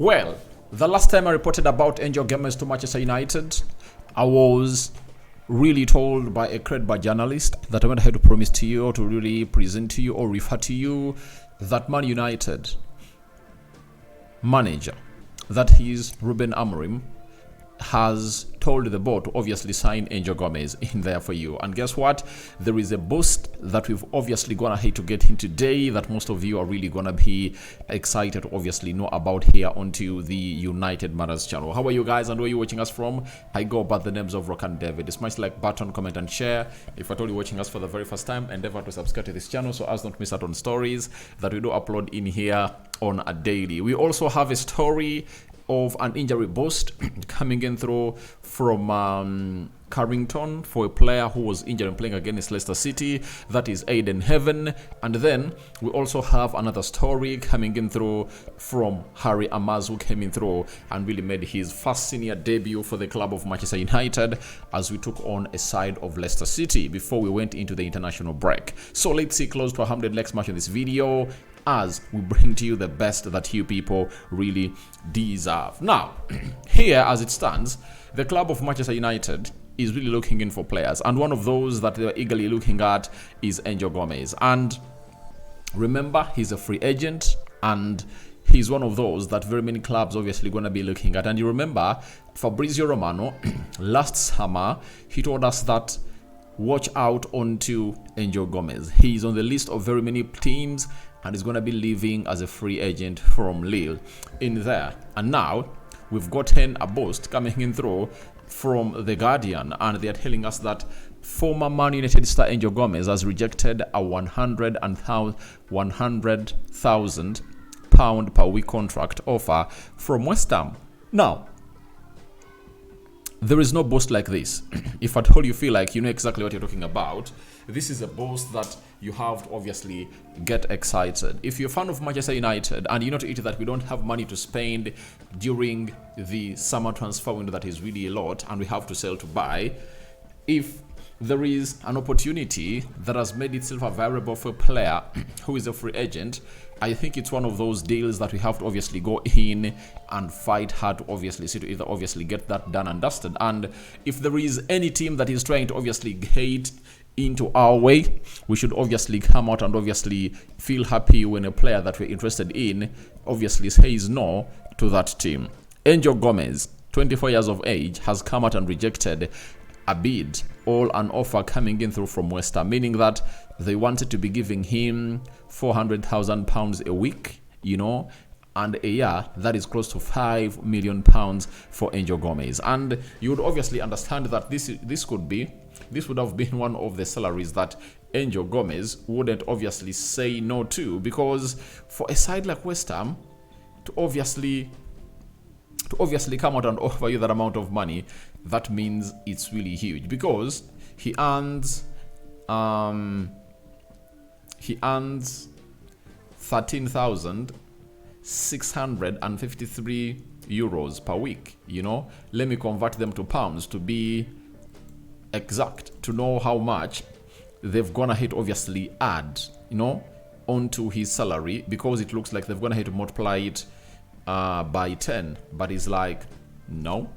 Well, the last time I reported about Angel Gomes to Manchester United, I was really told by a credible journalist that I went ahead to promise to you or to really present to you or refer to you that Man United manager, that is Ruben Amorim, has told the board to obviously sign Angel Gomes in there for you. And guess what? There is a boost that we've obviously gonna hate to get in today that most of you are really gonna be excited to obviously know about here onto the United Matters channel. How are you guys and where are you watching us from? I go by the names of Rock and David. Smash the like button, comment and share. If at all you're watching us for the very first time, endeavor to subscribe to this channel so as not miss out on stories that we do upload in here on a daily. We also have a story of an injury boost coming in through from Carrington for a player who was injured and playing against Leicester City. That is Aiden Heaven. And then we also have another story coming in through from Amass, who came in through and really made his first senior debut for the club of Manchester United as we took on a side of Leicester City before we went into the international break. So let's see close to 100 likes match in this video as we bring to you the best that you people really deserve. Now, here as it stands, the club of Manchester United is really looking in for players, and one of those that they are eagerly looking at is Angel Gomes. And remember, he's a free agent, and he's one of those that very many clubs obviously going to be looking at. And you remember, Fabrizio Romano, last summer, he told us that watch out onto Angel Gomes. He's on the list of very many teams and is going to be leaving as a free agent from Lille in there. And now we've gotten a boost coming in through from The Guardian, and they're telling us that former Man United star Angel Gomes has rejected a £100,000 per week contract offer from West Ham. Now, there is no boost like this. If at all you feel like you know exactly what you're talking about, this is a boost that you have to obviously get excited. If you're a fan of Manchester United and you know to it that we don't have money to spend during the summer transfer window, that is really a lot, and we have to sell to buy, if there is an opportunity that has made itself available for a player who is a free agent, I think it's one of those deals that we have to obviously go in and fight hard to obviously see to either obviously get that done and dusted. And if there is any team that is trying to obviously get into our way, we should obviously come out and obviously feel happy when a player that we're interested in obviously says no to that team. Angel Gomes, 24 years of age, has come out and rejected a bid or an offer coming in through from West Ham, meaning that they wanted to be giving him £400,000 a week, you know, and a year. That is close to £5 million for Angel Gomes. And you would obviously understand that this would have been one of the salaries that Angel Gomes wouldn't obviously say no to, because for a side like West Ham to obviously come out and offer you that amount of money, that means it's really huge, because he earns 13,653 euros per week. You know, let me convert them to pounds to be exact, to know how much they've gonna hit obviously add, you know, onto his salary, because it looks like they've gonna hit to multiply it by 10. But he's like, no,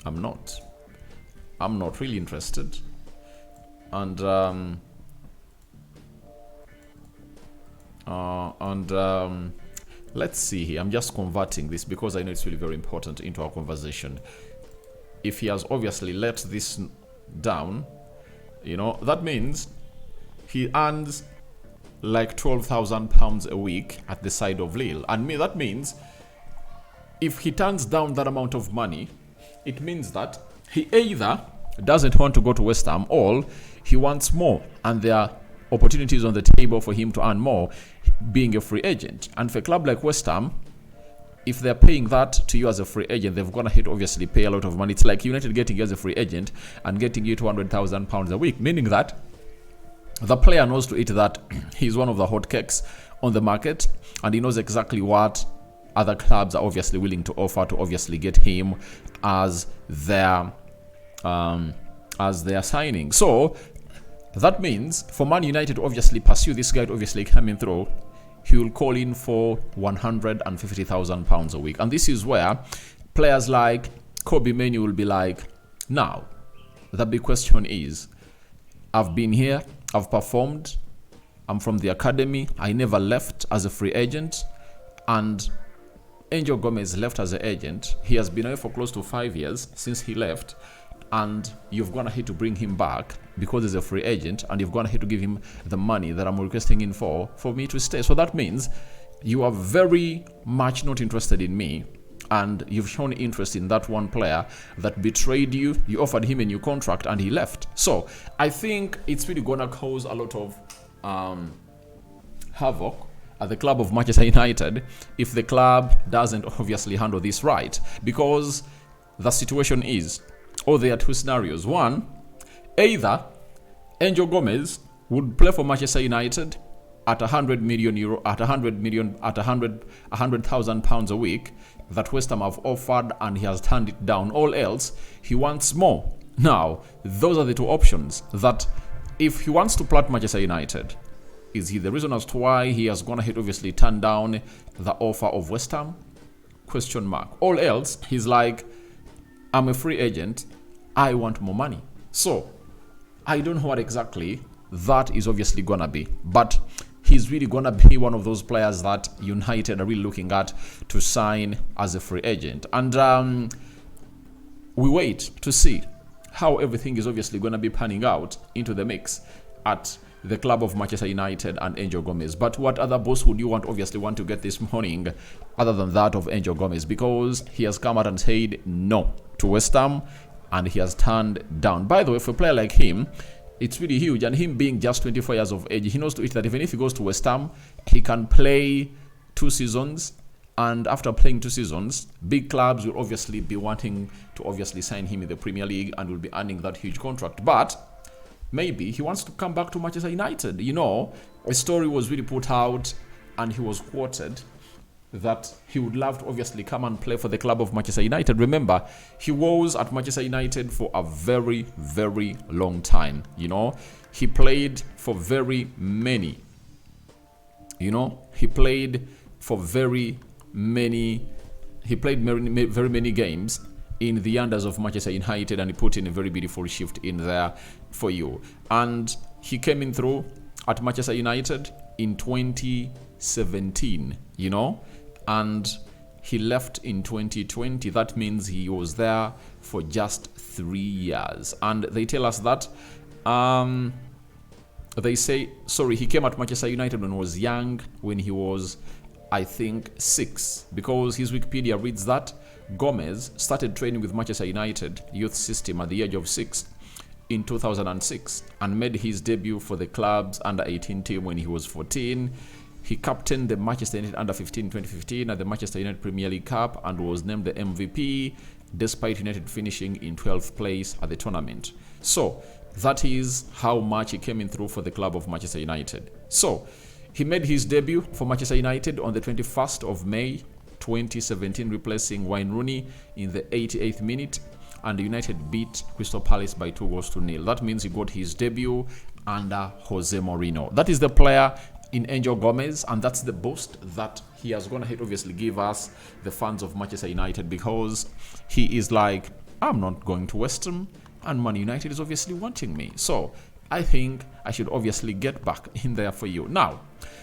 I'm not really interested. And let's see here. I'm just converting this because I know it's really very important into our conversation. If he has obviously let this down, you know, that means he earns like £12,000 a week at the side of Lille. And that means if he turns down that amount of money, it means that he either doesn't want to go to West Ham or he wants more, and there are opportunities on the table for him to earn more being a free agent. And for a club like West Ham, if they're paying that to you as a free agent, they've gonna hit obviously pay a lot of money. It's like United getting you as a free agent and getting you £200,000 a week, meaning that the player knows to it that he's one of the hot cakes on the market, and he knows exactly what other clubs are obviously willing to offer to obviously get him as their signing. So that means for Man United to obviously pursue this guy to obviously coming through, he will call in for £150,000 a week. And this is where players like Kobe Menu will be like, now, the big question is, I've been here, I've performed, I'm from the academy, I never left as a free agent, and Angel Gomes left as an agent. He has been away for close to 5 years since he left, and you've gone ahead to bring him back because he's a free agent, and you've gone ahead to give him the money that I'm requesting him for me to stay. So that means you are very much not interested in me, and you've shown interest in that one player that betrayed you. You offered him a new contract and he left. So I think it's really gonna cause a lot of havoc at the club of Manchester United if the club doesn't obviously handle this right, because the situation is, there are two scenarios. One, either Angel Gomes would play for Manchester United at £100,000 a week that West Ham have offered, and he has turned it down. All else, he wants more. Now, those are the two options. That if he wants to play at Manchester United, is he the reason as to why he has gone ahead obviously turned down the offer of West Ham? Question mark. All else, he's like, I'm a free agent, I want more money. So I don't know what exactly that is obviously gonna be, but he's really gonna be one of those players that United are really looking at to sign as a free agent. And we wait to see how everything is obviously gonna be panning out into the mix at the club of Manchester United and Angel Gomes. But what other boss would you want to get this morning other than that of Angel Gomes? Because he has come out and said no to West Ham, and he has turned down. By the way, for a player like him, it's really huge. And him being just 24 years of age, he knows to it that even if he goes to West Ham, he can play 2 seasons. And after playing 2 seasons, big clubs will obviously be wanting to obviously sign him in the Premier League and will be earning that huge contract. But maybe he wants to come back to Manchester United. You know, a story was really put out and he was quoted that he would love to obviously come and play for the club of Manchester United. Remember, he was at Manchester United for a very, very long time. You know, he played for very many. He played very many games in the unders of Manchester United, and he put in a very beautiful shift in there for you. And he came in through at Manchester United in 2017, and he left in 2020. That means he was there for just 3 years. And they tell us that he came at Manchester United when he was young, when he was, I think, 6, because his Wikipedia reads that Gomes started training with Manchester United youth system at the age of 6 in 2006 and made his debut for the club's under-18 team when he was 14. He captained the Manchester United under-15 in 2015 at the Manchester United Premier League Cup and was named the MVP despite United finishing in 12th place at the tournament. So that is how much he came in through for the club of Manchester United. So he made his debut for Manchester United on the 21st of May 2017, replacing Wayne Rooney in the 88th minute, and United beat Crystal Palace by 2-0. That means he got his debut under Jose Mourinho. That is the player in Angel Gomes, and that's the boost that he has gone ahead obviously give us, the fans of Manchester United, because he is like, I'm not going to West Ham, and Man United is obviously wanting me. So I think I should obviously get back in there for you. Now,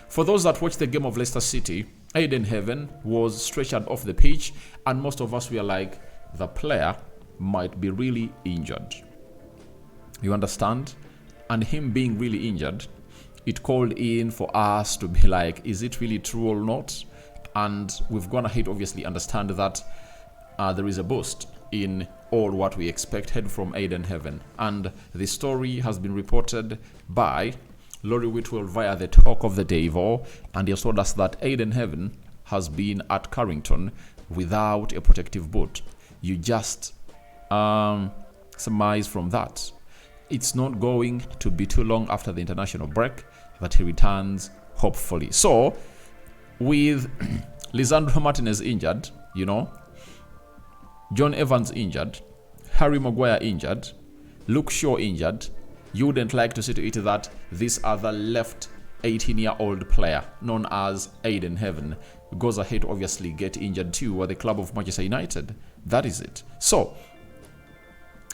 for those that watched the game of Leicester City, Aiden Heaven was stretched off the pitch, and most of us were like, the player might be really injured. You understand? And him being really injured, it called in for us to be like, is it really true or not? And we've gone ahead obviously understand that there is a boost in all what we expected from Aiden Heaven. And the story has been reported by Laurie Whitwell via the Talk of the Day, and he has told us that Aiden Heaven has been at Carrington without a protective boot. You just surmise from that it's not going to be too long after the international break that he returns, hopefully. So with Lisandro Martinez injured, John Evans injured, Harry Maguire injured, Luke Shaw injured, you wouldn't like to see to it that this other left 18-year-old player known as Aiden Heaven goes ahead to obviously get injured too at the club of Manchester United. That is it. So,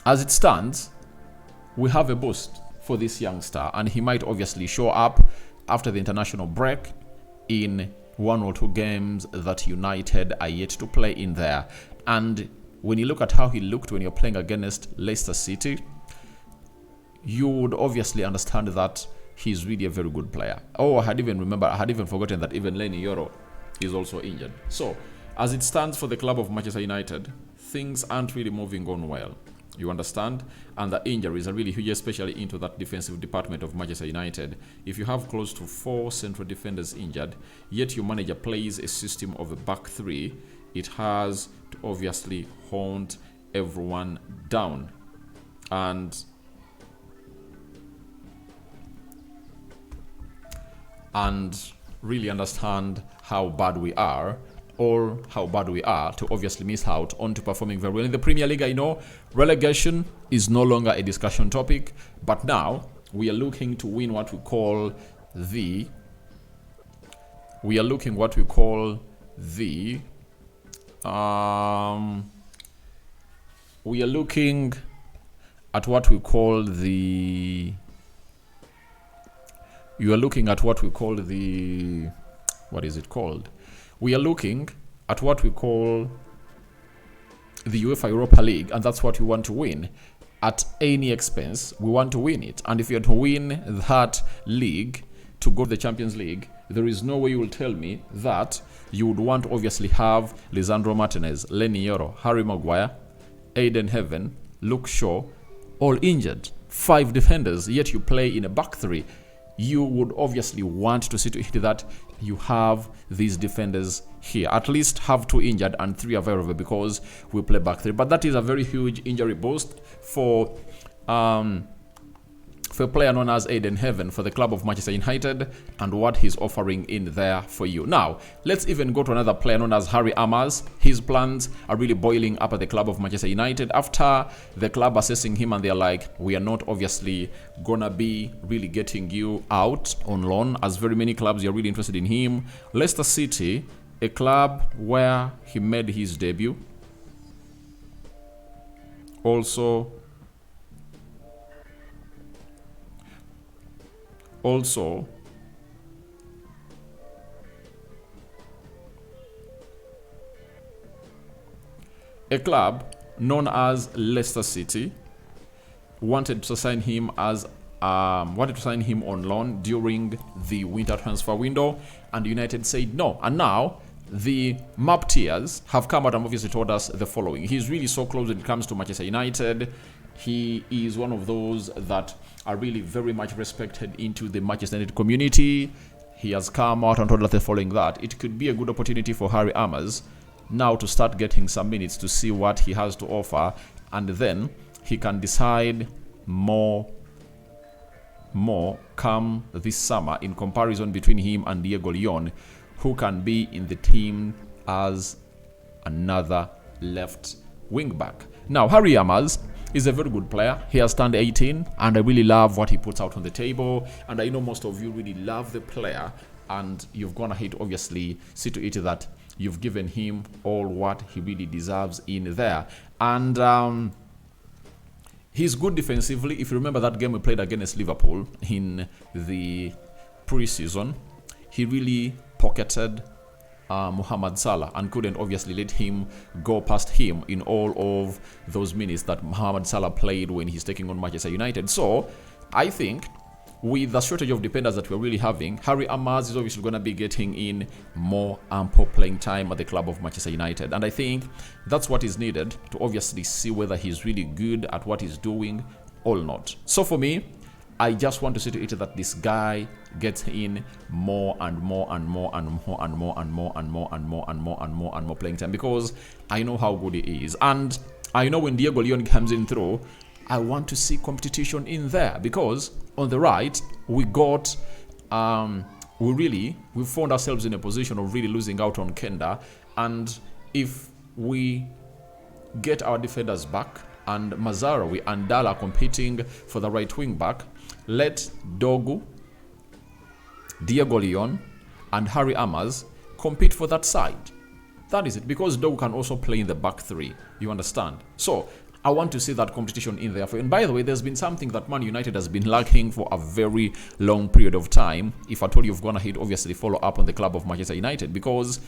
as it stands, we have a boost for this youngster, and he might obviously show up after the international break in 1 or 2 games that United are yet to play in there. And when you look at how he looked when you're playing against Leicester City, you would obviously understand that he's really a very good player. Oh, I had even forgotten that even Lenny Yoro is also injured. So, as it stands for the club of Manchester United, things aren't really moving on well. You understand? And the injuries are really huge, especially into that defensive department of Manchester United. If you have close to 4 central defenders injured, yet your manager plays a system of a back 3, it has to obviously hunt everyone down. And really understand how bad we are, or how bad we are to obviously miss out on to performing very well in the Premier League. I know relegation is no longer a discussion topic, but now we are looking to win what we call the we are looking at what we call the what is it called? We are looking at what we call the UEFA Europa League, and that's what we want to win. At any expense, we want to win it. And if you're to win that league to go to the Champions League, there is no way you will tell me that you would want to obviously have Lisandro Martinez, Lenny Yoro, Harry Maguire, Aiden Heaven, Luke Shaw, all injured. 5 defenders, yet you play in a back 3. You would obviously want to see to it that you have these defenders here. At least have 2 injured and 3 available because we play back 3. But that is a very huge injury boost for a player known as Aiden Heaven for the club of Manchester United and what he's offering in there for you. Now, let's even go to another player known as Harry Amass. His plans are really boiling up at the club of Manchester United after the club assessing him, and they're like, we are not obviously gonna be really getting you out on loan, as very many clubs are really interested in him. Leicester City, a club where he made his debut, also a club known as Leicester City wanted to sign him on loan during the winter transfer window, and United said no. And now the map tiers have come out and obviously told us the following. He's really so close when it comes to Manchester United. He is one of those that are really very much respected into the Manchester United community. He has come out and told us the following, that it could be a good opportunity for Harry Amass now to start getting some minutes to see what he has to offer, and then he can decide more come this summer in comparison between him and Diego Leon, who can be in the team as another left wing back. Now, Harry Amass is a very good player. He has turned 18, and I really love what he puts out on the table. And I know most of you really love the player, and you've gone ahead to obviously see to it that you've given him all what he really deserves in there. And he's good defensively. If you remember that game we played against Liverpool in the pre-season, he really pocketed Mohamed Salah and couldn't obviously let him go past him in all of those minutes that Mohamed Salah played when he's taking on Manchester United. So I think with the shortage of defenders that we're really having, Harry Amass is obviously going to be getting in more ample playing time at the club of Manchester United, and I think that's what is needed to obviously see whether he's really good at what he's doing or not. So for me, I just want to see to it that this guy gets in more and more and more and more and more and more and more and more and more and more and more playing time, because I know how good he is. And I know when Diego Leon comes in through, I want to see competition in there, because on the right we got we found ourselves in a position of really losing out on Kenda, and if we get our defenders back and Mazarawi and Dala competing for the right wing back, let Dogu Diego Leon and Harry Amass compete for that side. That is it, because Dogu can also play in the back three. You understand? So I want to see that competition in there. And by the way, there's been something that Man United has been lacking for a very long period of time. If at all you've gone ahead, obviously follow up on the club of Manchester United, because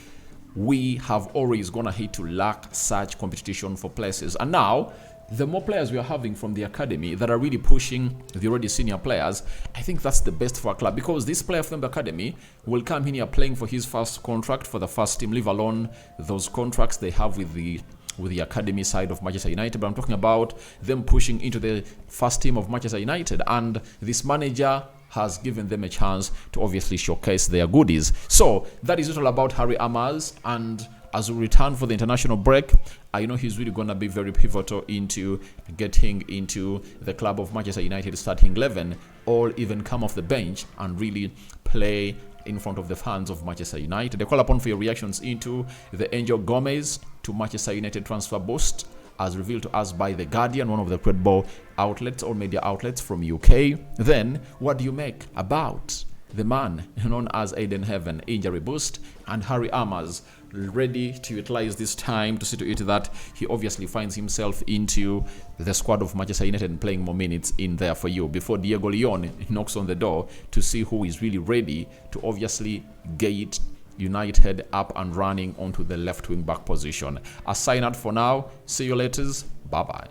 we have always gone ahead to lack such competition for places. And now, the more players we are having from the academy that are really pushing the already senior players, I think that's the best for our club, because this player from the academy will come in here playing for his first contract for the first team, leave alone those contracts they have with the academy side of Manchester United. But I'm talking about them pushing into the first team of Manchester United, and this manager has given them a chance to obviously showcase their goodies. So that is all about Harry Amass, and as we return for the international break, I know he's really going to be very pivotal into getting into the club of Manchester United starting 11, or even come off the bench and really play in front of the fans of Manchester United. I call upon for your reactions into the Angel Gomes to Manchester United transfer boost, as revealed to us by The Guardian, one of the credible outlets or media outlets from UK. Then, what do you make about the man known as Aiden Heaven injury boost, and Harry Amass ready to utilize this time to see to it that he obviously finds himself into the squad of Manchester United and playing more minutes in there for you, before Diego Leon knocks on the door to see who is really ready to obviously get United up and running onto the left wing back position. A sign out for now. See you later. Bye bye.